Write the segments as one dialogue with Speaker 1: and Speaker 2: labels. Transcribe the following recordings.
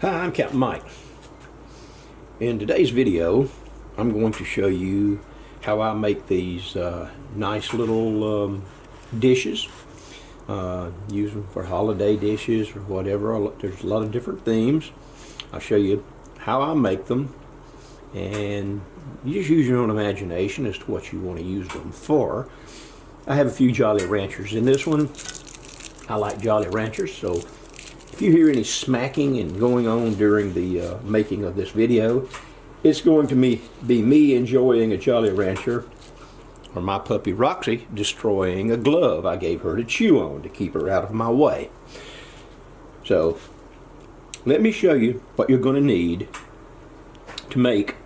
Speaker 1: Hi, I'm Captain Mike. In today's video, I'm going to show you how I make these nice little dishes. Use them for holiday dishes or whatever. There's a lot of different themes. I'll show you how I make them, and you just use your own imagination as to what you want to use them for. I have a few Jolly Ranchers in this one. I like Jolly Ranchers, so if you hear any smacking and going on during the making of this video, it's going to be me enjoying a Jolly Rancher, or my puppy Roxy destroying a glove I gave her to chew on to keep her out of my way. So let me show you what you're going to need to make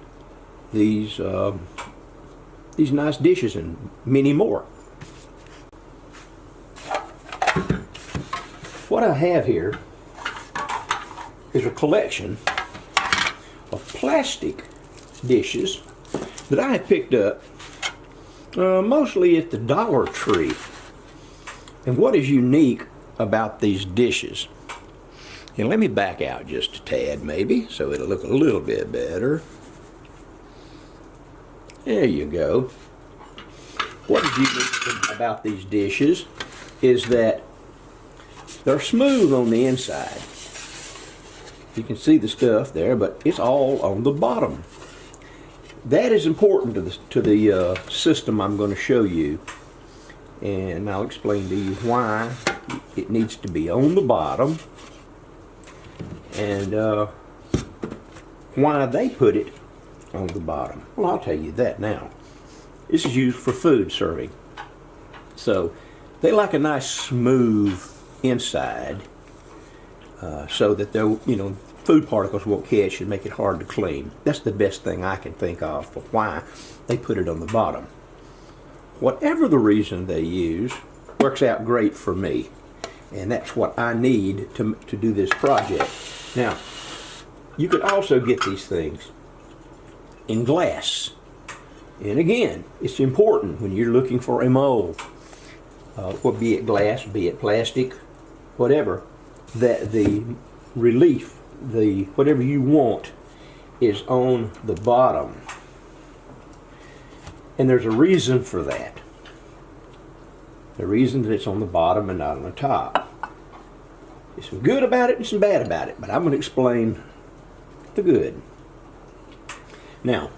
Speaker 1: these nice dishes and many more. What I have here is a collection of plastic dishes that I have picked up mostly at the Dollar Tree. And what is unique about these dishes, and let me back out just a tad maybe so it'll look a little bit better. There you go. What is unique about these dishes is that they're smooth on the inside. You can see the stuff there, but it's all on the bottom. That is important to the system I'm going to show you, and I'll explain to you why it needs to be on the bottom and why they put it on the bottom. Well, I'll tell you that now. This is used for food serving, so they like a nice smooth inside, so that they'll, food particles won't catch and make it hard to clean. That's the best thing I can think of for why they put it on the bottom. Whatever the reason they use, works out great for me, and that's what I need to do this project. Now, you could also get these things in glass, and again, it's important when you're looking for a mold, be it glass, be it plastic, whatever, that the relief, whatever you want, is on the bottom. And there's a reason for that. The reason that it's on the bottom and not on the top. There's some good about it and some bad about it, but I'm going to explain the good. Now,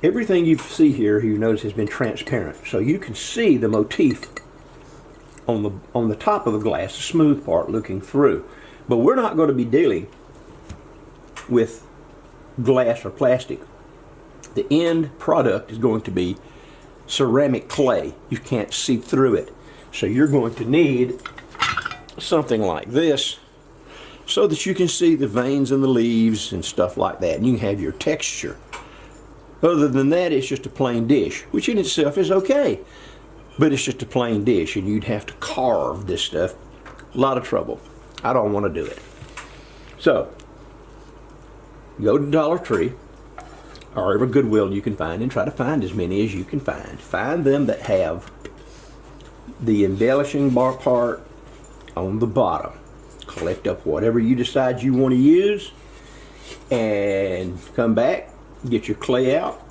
Speaker 1: everything you see here, you notice, has been transparent, so you can see the motif on the top of the glass, the smooth part looking through. But we're not going to be dealing with glass or plastic. The end product is going to be ceramic clay. You can't see through it. So you're going to need something like this so that you can see the veins and the leaves and stuff like that, and you can have your texture. Other than that, it's just a plain dish, which in itself is okay. But it's just a plain dish, and you'd have to carve this stuff. A lot of trouble. I don't want to do it. So, go to Dollar Tree, or every Goodwill you can find, and try to find as many as you can find. Find them that have the embellishing bar part on the bottom. Collect up whatever you decide you want to use, and come back, get your clay out,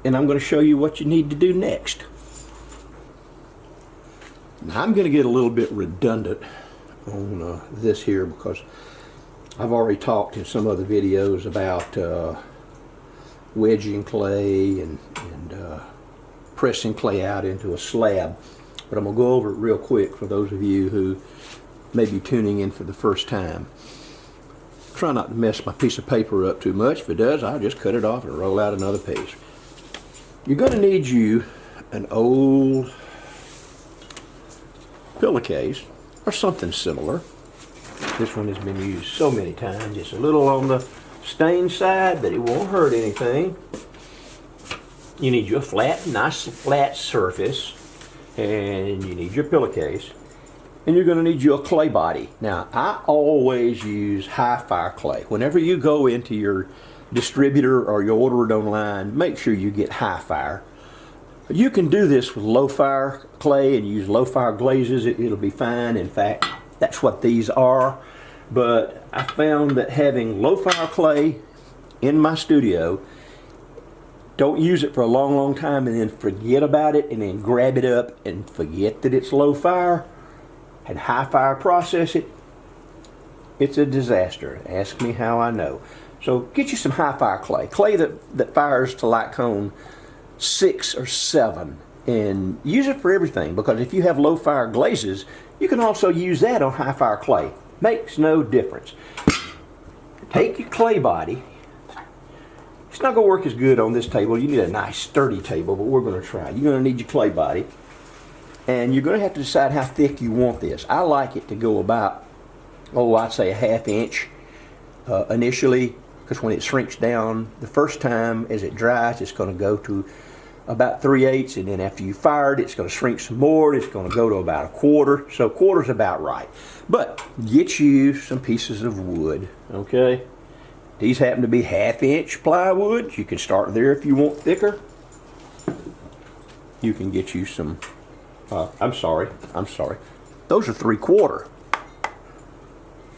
Speaker 1: and I'm going to show you what you need to do next. Now, I'm going to get a little bit redundant on this here because I've already talked in some other videos about wedging clay and pressing clay out into a slab. But I'm going to go over it real quick for those of you who may be tuning in for the first time. Try not to mess my piece of paper up too much. If it does, I'll just cut it off and roll out another piece. You're going to need an old pillowcase or something similar. This one has been used so many times. It's a little on the stained side, but it won't hurt anything. You need your nice flat surface, and you need your pillowcase, and you're going to need your clay body. Now, I always use high fire clay. Whenever you go into your distributor or you order it online, make sure you get high fire. You can do this with low fire clay and use low fire glazes. It'll be fine. In fact, that's what these are. but I found that having low fire clay in my studio, don't use it for a long time and then forget about it and then grab it up and forget that it's low fire and high fire process it, it's a disaster. Ask me how I know. So get you some high fire clay that fires to like cone 6 or 7, and use it for everything, because if you have low fire glazes, you can also use that on high fire clay. Makes no difference. Take your clay body. It's not going to work as good on this table. You need a nice sturdy table, but we're going to try. You're going to need your clay body, and you're going to have to decide how thick you want this. I like it to go about, I'd say a 1/2 inch initially, because when it shrinks down the first time, as it dries, it's going to go to about 3/8, and then after you fire it, it's going to shrink some more. It's going to go to about 1/4. So 1/4's about right. But get you some pieces of wood, okay? These happen to be 1/2 inch plywood. You can start there if you want thicker. You can get you some, I'm sorry. Those are 3/4.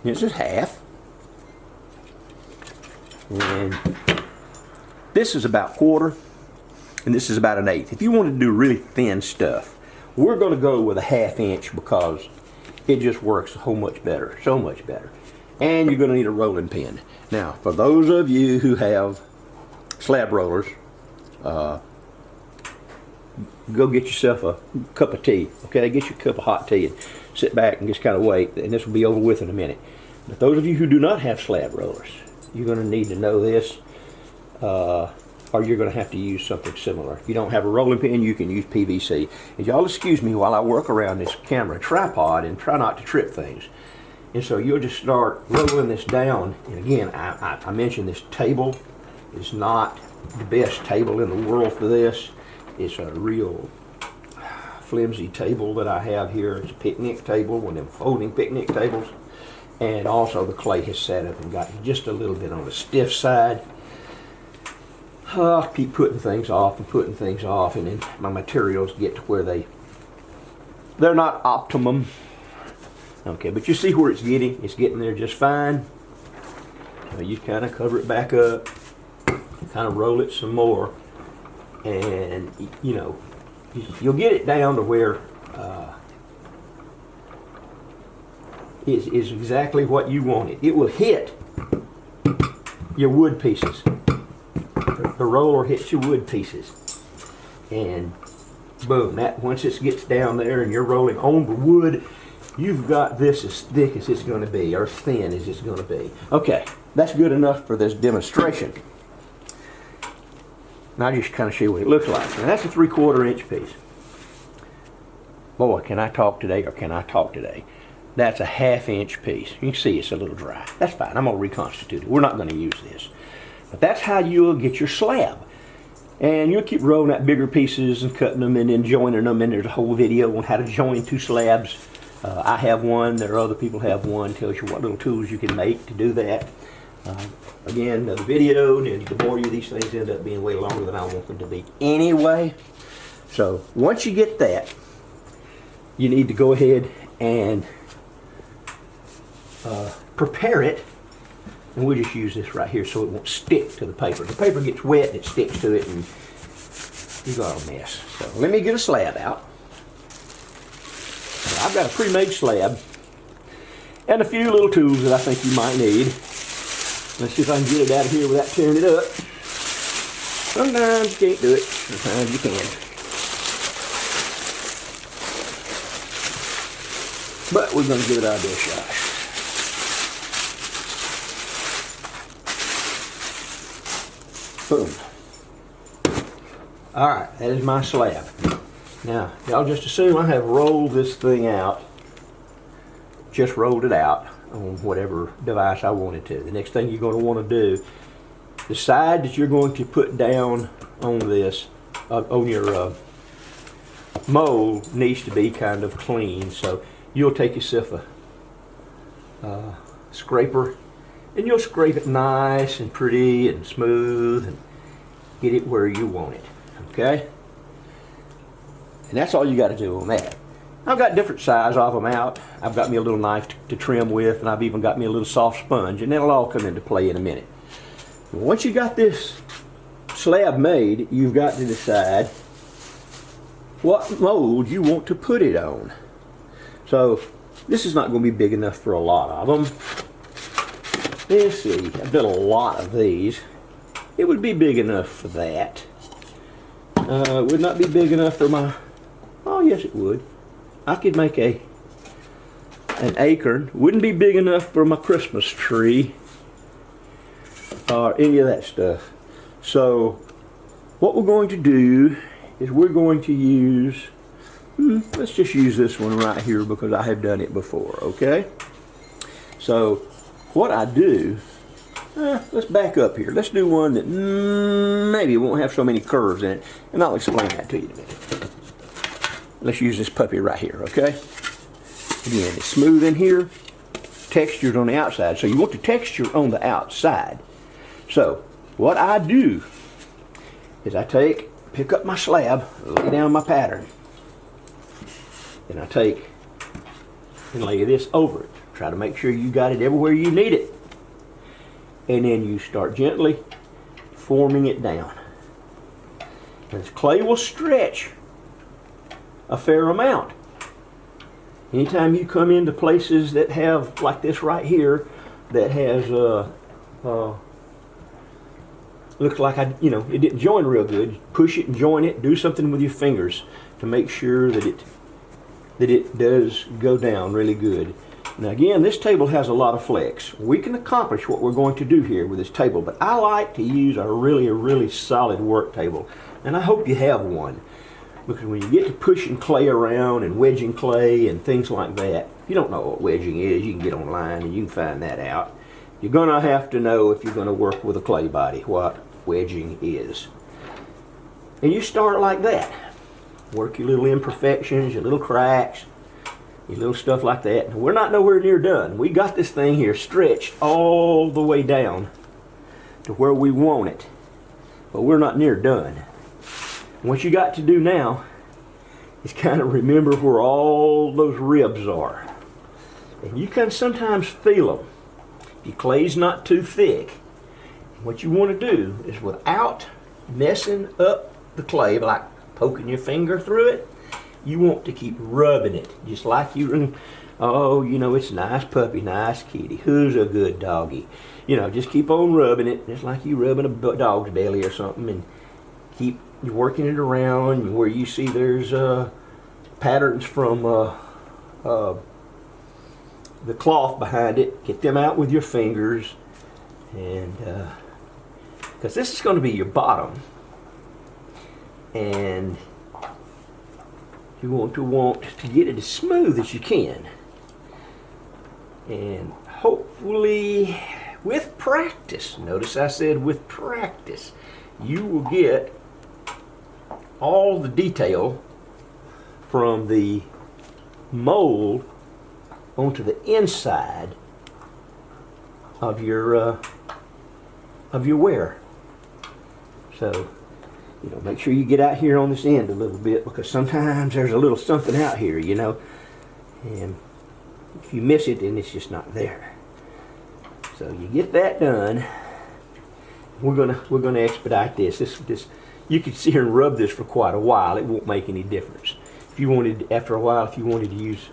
Speaker 1: This is 1/2. And this is about 1/4. And this is about 1/8. If you want to do really thin stuff, we're going to go with a 1/2 inch because it just works so much better. And you're going to need a rolling pin. Now, for those of you who have slab rollers, go get yourself a cup of tea. Okay, get your cup of hot tea and sit back and just kind of wait, and this will be over with in a minute. But those of you who do not have slab rollers, you're going to need to know this, or you're going to have to use something similar. If you don't have a rolling pin, you can use PVC. And y'all excuse me while I work around this camera tripod and try not to trip things. And so you'll just start rolling this down. And again, I mentioned this table is not the best table in the world for this. It's a real flimsy table that I have here. It's a picnic table, one of them folding picnic tables. And also the clay has sat up and gotten just a little bit on the stiff side. I'll keep putting things off, and then my materials get to where they're not optimum. Okay, but you see where it's getting there just fine. So you kind of cover it back up, kind of roll it some more, and you know, you'll get it down to where is exactly what you want it. It will hit your wood pieces. The roller hits your wood pieces, and boom, that once it gets down there and you're rolling on the wood, you've got this as thick as it's going to be, or thin as it's going to be. Okay, that's good enough for this demonstration. Now I'll just kind of show you what it looks like. Now that's a 3/4 inch piece. Boy, can I talk today, or can I talk today? That's a 1/2 inch piece. You can see it's a little dry. That's fine. I'm going to reconstitute it. We're not going to use this. But that's how you'll get your slab. And you'll keep rolling out bigger pieces and cutting them and then joining them. And there's a whole video on how to join 2 slabs. I have one. There are other people have one. Tells you what little tools you can make to do that. Again, the video, and the more you these things end up being way longer than I want them to be anyway. So once you get that, you need to go ahead and prepare it. And we'll just use this right here so it won't stick to the paper. The paper gets wet and it sticks to it, and you got a mess. So let me get a slab out. So I've got a pre-made slab and a few little tools that I think you might need. Let's see if I can get it out of here without tearing it up. Sometimes you can't do it, sometimes you can. But we're going to give it our best shot. Boom. Alright, that is my slab. Now, y'all just assume I have rolled this thing out. Just rolled it out on whatever device I wanted to. The next thing you're going to want to do, the side that you're going to put down on this, on your mold, needs to be kind of clean. So you'll take yourself a scraper, and you'll scrape it nice and pretty and smooth and get it where you want it, okay? And that's all you got to do on that. I've got different size of them out. I've got me a little knife to trim with, and I've even got me a little soft sponge, and that'll all come into play in a minute. Once you got this slab made, you've got to decide what mold you want to put it on. So this is not going to be big enough for a lot of them. Let's see, I've done a lot of these. It would be big enough for that. It would not be big enough for my, oh yes it would. I could make an acorn. Wouldn't be big enough for my Christmas tree or any of that stuff. So what we're going to do is we're going to use, let's just use this one right here because I have done it before, okay? So what I do, let's back up here. Let's do one that maybe won't have so many curves in it, and I'll explain that to you in a minute. Let's use this puppy right here, okay? Again, it's smooth in here, textured on the outside. So you want the texture on the outside. So what I do is I pick up my slab, lay down my pattern, and I take and lay this over it. Try to make sure you got it everywhere you need it. And then you start gently forming it down. And this clay will stretch a fair amount. Anytime you come into places that have, like this right here, that has looks like it didn't join real good. Push it and join it. Do something with your fingers to make sure that it does go down really good. Now again, this table has a lot of flex. We can accomplish what we're going to do here with this table, but I like to use a really solid work table, and I hope you have one. Because when you get to pushing clay around and wedging clay and things like that, if you don't know what wedging is, you can get online and you can find that out. You're going to have to know, if you're going to work with a clay body, what wedging is. And you start like that. Work your little imperfections, your little cracks, your little stuff like that. We're not nowhere near done. We got this thing here stretched all the way down to where we want it. But we're not near done. What you got to do now is kind of remember where all those ribs are. And you can sometimes feel them. If your clay's not too thick, what you want to do is, without messing up the clay, like poking your finger through it, you want to keep rubbing it. Just like it's nice puppy, nice kitty. Who's a good doggy? Just keep on rubbing it, just like you rubbing a dog's belly or something, and keep working it around where you see there's patterns from the cloth behind it. Get them out with your fingers, and because this is going to be your bottom, and you want to get it as smooth as you can. And hopefully with practice, notice I said with practice, you will get all the detail from the mold onto the inside of your ware. So make sure you get out here on this end a little bit, because sometimes there's a little something out here, and if you miss it, then it's just not there. So you get that done. We're gonna expedite this. This you could sit here and rub this for quite a while. It won't make any difference. If you wanted, after a while, if you wanted to use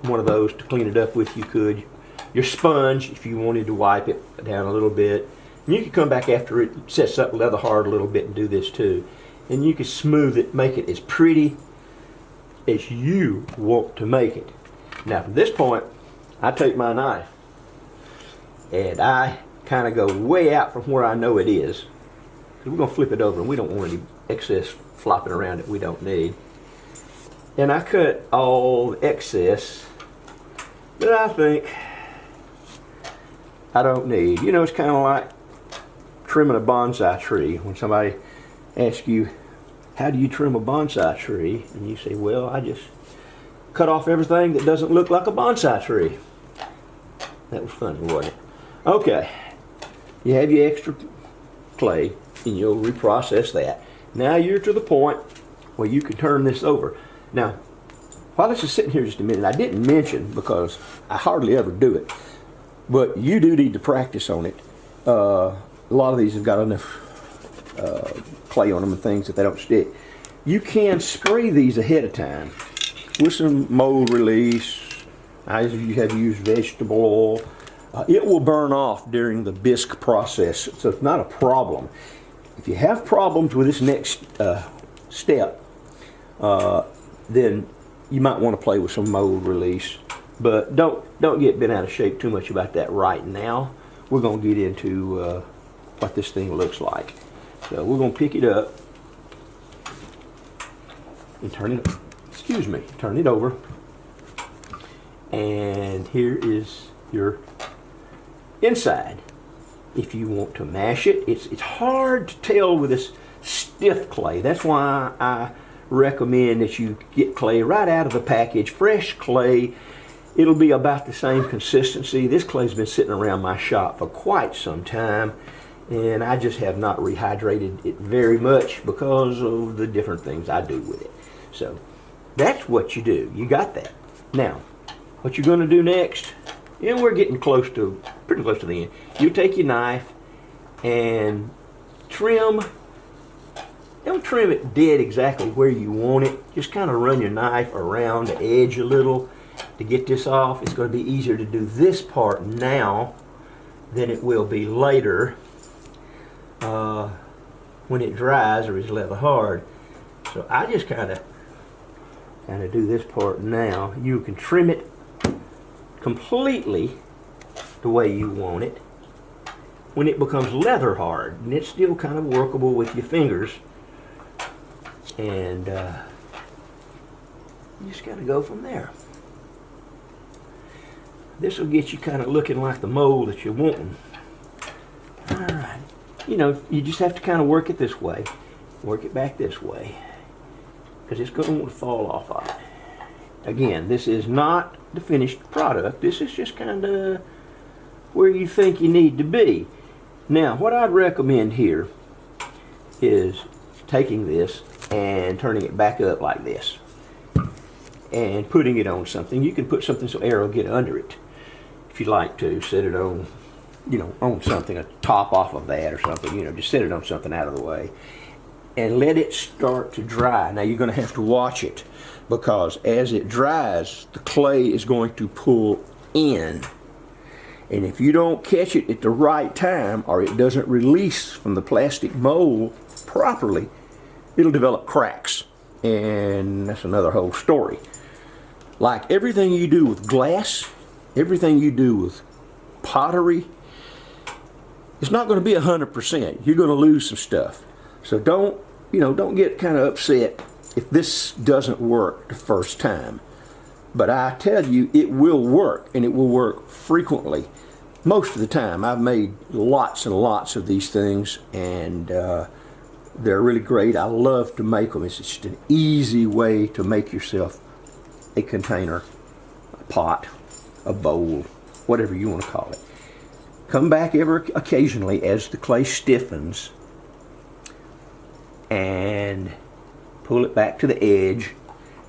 Speaker 1: one of those to clean it up with, you could. Your sponge, if you wanted to wipe it down a little bit. And you could come back after it sets up leather hard a little bit and do this too. And you can smooth it, make it as pretty as you want to make it. Now from this point, I take my knife and I kind of go way out from where I know it is. We're going to flip it over, and we don't want any excess flopping around that we don't need. And I cut all the excess that I think I don't need. It's kind of like trimming a bonsai tree. When somebody asks you, how do you trim a bonsai tree? And you say, well, I just cut off everything that doesn't look like a bonsai tree. That was funny, wasn't it? Okay, you have your extra clay, and you'll reprocess that. Now you're to the point where you can turn this over. Now, while this is sitting here just a minute, I didn't mention, because I hardly ever do it, but you do need to practice on it. A lot of these have got enough clay on them and things that they don't stick. You can spray these ahead of time with some mold release. I have used vegetable oil. It will burn off during the bisque process, so it's not a problem. If you have problems with this next step, then you might want to play with some mold release. But don't get bent out of shape too much about that right now. We're going to get into what this thing looks like. So we're going to pick it up and turn it over. And here is your inside. If you want to mash it, it's hard to tell with this stiff clay. That's why I recommend that you get clay right out of the package, fresh clay. It'll be about the same consistency. This clay's been sitting around my shop for quite some time, and I just have not rehydrated it very much because of the different things I do with it. So that's what you do. You got that. Now, what you're going to do next, we're getting pretty close to the end. You take your knife and trim. Don't trim it dead exactly where you want it. Just kind of run your knife around the edge a little to get this off. It's going to be easier to do this part now than it will be later when it dries or is leather hard. So I just kind of do this part now. You can trim it completely the way you want it when it becomes leather hard, and it's still kind of workable with your fingers. And you just got to go from there. This will get you kind of looking like the mold that you're wanting. All right. You just have to kind of work it this way. Work it back this way, because it's going to want to fall off of it. Again, this is not the finished product. This is just kind of where you think you need to be. Now, what I'd recommend here is taking this and turning it back up like this and putting it on something. You can put something so air will get under it. If you like to, set it on, on something, a top off of that or something, just set it on something out of the way and let it start to dry. Now you're going to have to watch it, because as it dries, the clay is going to pull in. And if you don't catch it at the right time, or it doesn't release from the plastic mold properly, it'll develop cracks. And that's another whole story. Like everything you do with glass, everything you do with pottery, it's not going to be 100%. You're going to lose some stuff. So don't get kind of upset if this doesn't work the first time. But I tell you, it will work, and it will work frequently. Most of the time. I've made lots and lots of these things, and they're really great. I love to make them. It's just an easy way to make yourself a container, a pot, a bowl, whatever you want to call it. Come back occasionally as the clay stiffens and pull it back to the edge.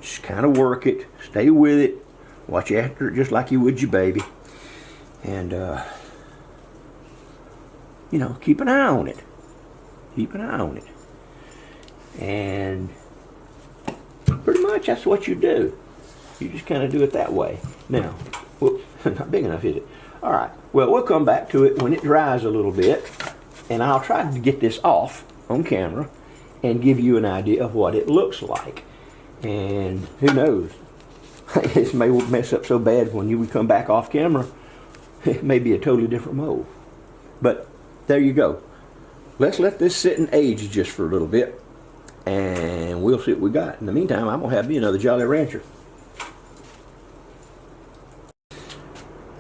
Speaker 1: Just kind of work it, stay with it, watch after it just like you would your baby, and keep an eye on it. Keep an eye on it, and pretty much that's what you do. You just kind of do it that way. Now, whoops, not big enough, is it? All right. Well, we'll come back to it when it dries a little bit, and I'll try to get this off on camera and give you an idea of what it looks like. And who knows, this may mess up so bad when you come back off camera, it may be a totally different mold. But there you go. Let's let this sit and age just for a little bit, and we'll see what we got. In the meantime, I'm going to have me another Jolly Rancher.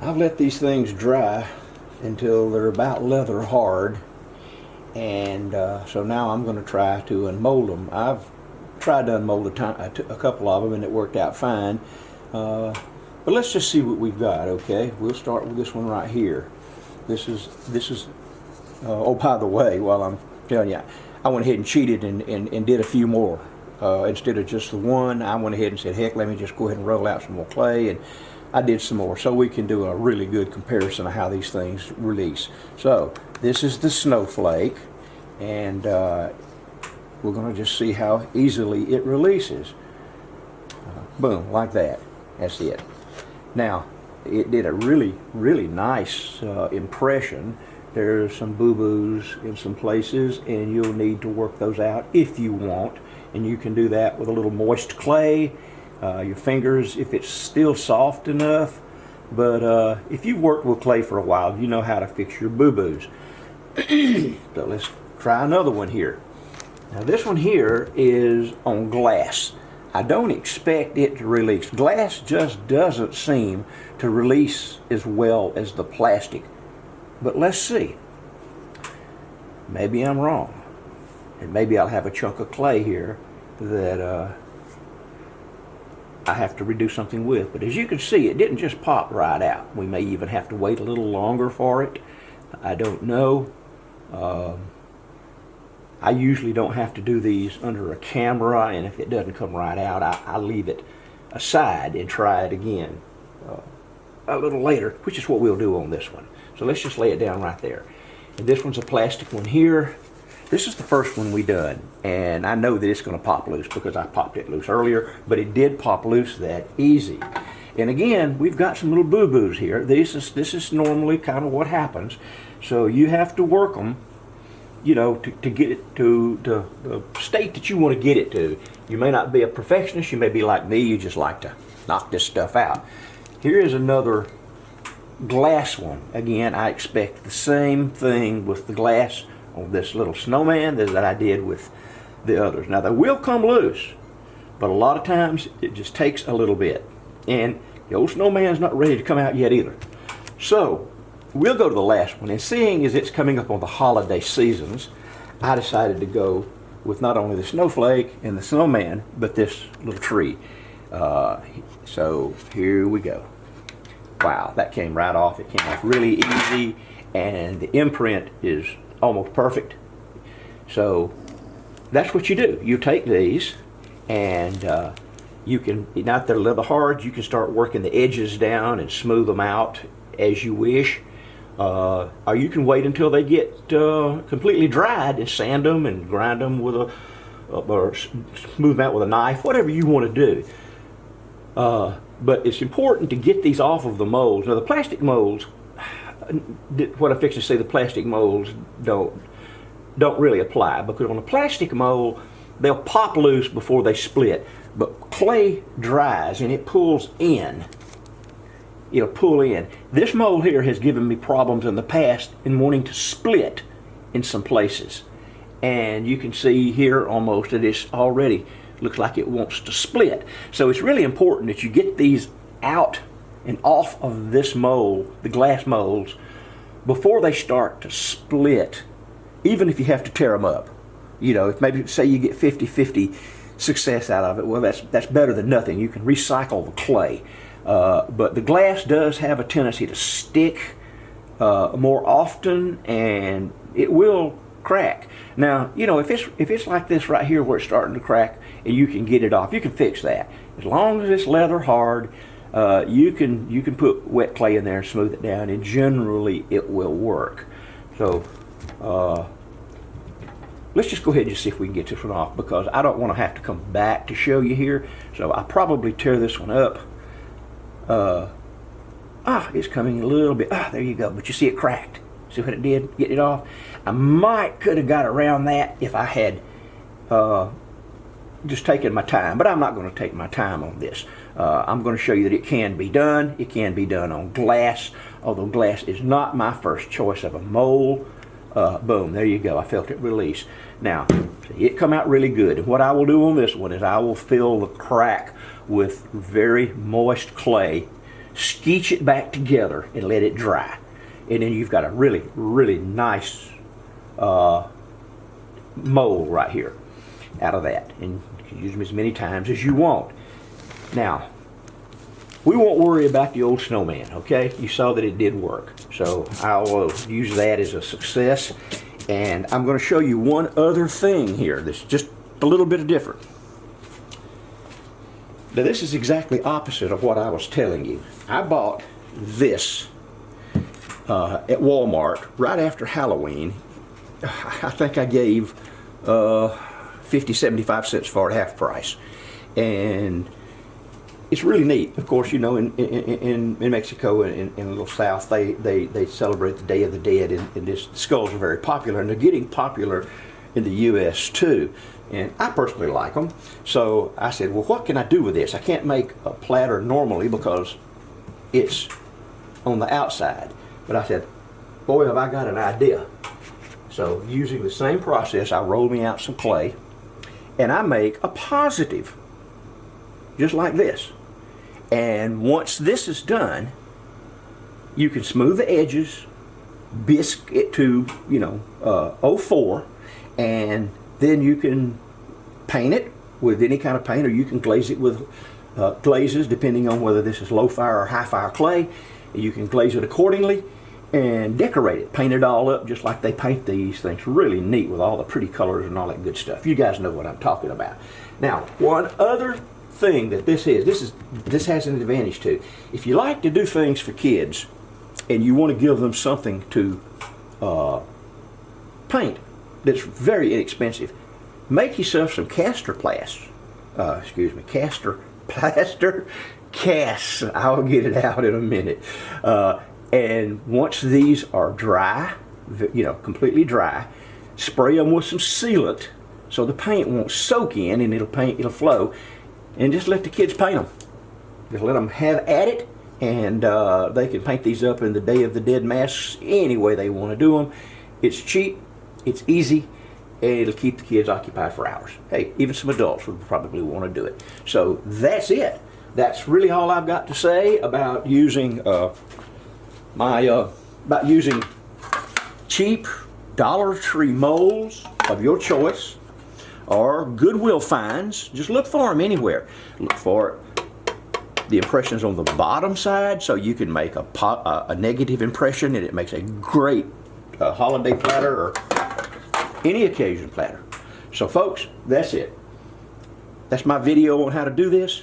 Speaker 1: I've let these things dry until they're about leather hard, and so now I'm going to try to unmold them. I've tried to unmold a couple of them, and it worked out fine. But let's just see what we've got. Okay, we'll start with this one right here. This is. Oh, by the way, while I'm telling you, I went ahead and cheated and did a few more instead of just the one, I went ahead and said, heck, let me just go ahead and roll out some more clay, and I did some more, so we can do a really good comparison of how these things release. So this is the snowflake, and we're going to just see how easily it releases. Boom, like that. That's it. Now, it did a really, really nice impression. There's some boo-boos in some places, and you'll need to work those out if you want. And you can do that with a little moist clay. Your fingers, if it's still soft enough. But if you've worked with clay for a while, you know how to fix your boo-boos. So let's try another one here. Now this one here is on glass. I don't expect it to release. Glass just doesn't seem to release as well as the plastic. But let's see. Maybe I'm wrong. And maybe I'll have a chunk of clay here that I have to redo something with. But as you can see, it didn't just pop right out. We may even have to wait a little longer for it. I don't know. I usually don't have to do these under a camera, and if it doesn't come right out, I leave it aside and try it again a little later, which is what we'll do on this one. So let's just lay it down right there. And this one's a plastic one here. This is the first one we done, and I know that it's going to pop loose because I popped it loose earlier, but it did pop loose that easy. And again, we've got some little boo-boos here. This is normally kind of what happens. So you have to work them, you know, to get it to the state that you want to get it to. You may not be a perfectionist. You may be like me. You just like to knock this stuff out. Here is another glass one. Again, I expect the same thing with the glass on this little snowman that I did with the others. Now, they will come loose, but a lot of times it just takes a little bit. And the old snowman's not ready to come out yet either. So we'll go to the last one. And seeing as it's coming up on the holiday seasons, I decided to go with not only the snowflake and the snowman, but this little tree. So here we go. Wow, that came right off. It came off really easy, and the imprint is almost perfect. So that's what you do. You take these, and you can, now that they're a little hard, you can start working the edges down and smooth them out as you wish. Or you can wait until they get completely dried and sand them and grind them with or smooth them out with a knife, whatever you want to do. But it's important to get these off of the molds. Now the plastic molds, what I'm fixing to say, the plastic molds don't really apply, because on a plastic mold, they'll pop loose before they split. But clay dries and it pulls in. It'll pull in. This mold here has given me problems in the past in wanting to split in some places. And you can see here almost that it's already looks like it wants to split. So it's really important that you get these out and off of this mold, the glass molds, before they start to split, even if you have to tear them up. You know, if maybe say you get 50-50 success out of it, well, that's better than nothing. You can recycle the clay. But the glass does have a tendency to stick more often, and it will crack. Now, you know, if it's like this right here where it's starting to crack and you can get it off, you can fix that. As long as it's leather hard, you can put wet clay in there and smooth it down, and generally it will work. So let's just go ahead and see if we can get this one off, because I don't want to have to come back to show you here. So I'll probably tear this one up. It's coming a little bit. There you go. But you see it cracked. See what it did? Get it off. I could have got around that if I had just taken my time, but I'm not going to take my time on this. I'm going to show you that it can be done. It can be done on glass, although glass is not my first choice of a mold. Boom, there you go. I felt it release. Now, see, it come out really good. And what I will do on this one is I will fill the crack with very moist clay, skeech it back together, and let it dry. And then you've got a really, really nice mold right here out of that. And you can use them as many times as you want. Now, we won't worry about the old snowman, okay? You saw that it did work. So I'll use that as a success. And I'm going to show you one other thing here that's just a little bit different. Now this is exactly opposite of what I was telling you. I bought this at Walmart right after Halloween. I think I gave 50-75 cents for it, half price. And it's really neat. Of course, you know, in Mexico and in a little south, they celebrate the Day of the Dead, and this skulls are very popular, and they're getting popular in the U.S. too. And I personally like them. So I said, well, what can I do with this? I can't make a platter normally because it's on the outside. But I said, boy, have I got an idea. So using the same process, I roll me out some clay, and I make a positive, just like this. And once this is done, you can smooth the edges, bisque it to, you know, 04, and then you can paint it with any kind of paint, or you can glaze it with glazes, depending on whether this is low fire or high fire clay. You can glaze it accordingly and decorate it, paint it all up just like they paint these things. Really neat with all the pretty colors and all that good stuff. You guys know what I'm talking about. Now, one other thing that this has an advantage too. If you like to do things for kids and you want to give them something to paint that's very inexpensive, make yourself some Plaster. I'll get it out in a minute. And once these are dry, you know, completely dry, spray them with some sealant so the paint won't soak in and it'll flow, and just let the kids paint them. Just let them have at it, and they can paint these up in the Day of the Dead masks any way they want to do them. It's cheap, it's easy, and it'll keep the kids occupied for hours. Hey, even some adults would probably want to do it. So that's it. That's really all I've got to say about using using cheap Dollar Tree molds of your choice, or Goodwill finds. Just look for them anywhere. Look for the impressions on the bottom side, so you can make a negative impression, and it makes a great holiday platter or any occasion platter. So folks, that's it. That's my video on how to do this.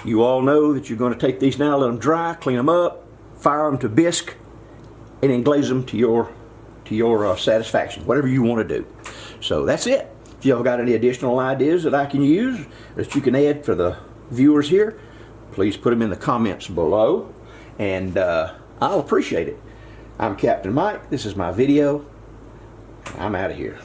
Speaker 1: You all know that you're going to take these now, let them dry, clean them up, fire them to bisque, and then glaze them to your satisfaction, whatever you want to do. So that's it. If y'all got any additional ideas that I can use, that you can add for the viewers here, please put them in the comments below, and I'll appreciate it. I'm Captain Mike. This is my video. I'm out of here.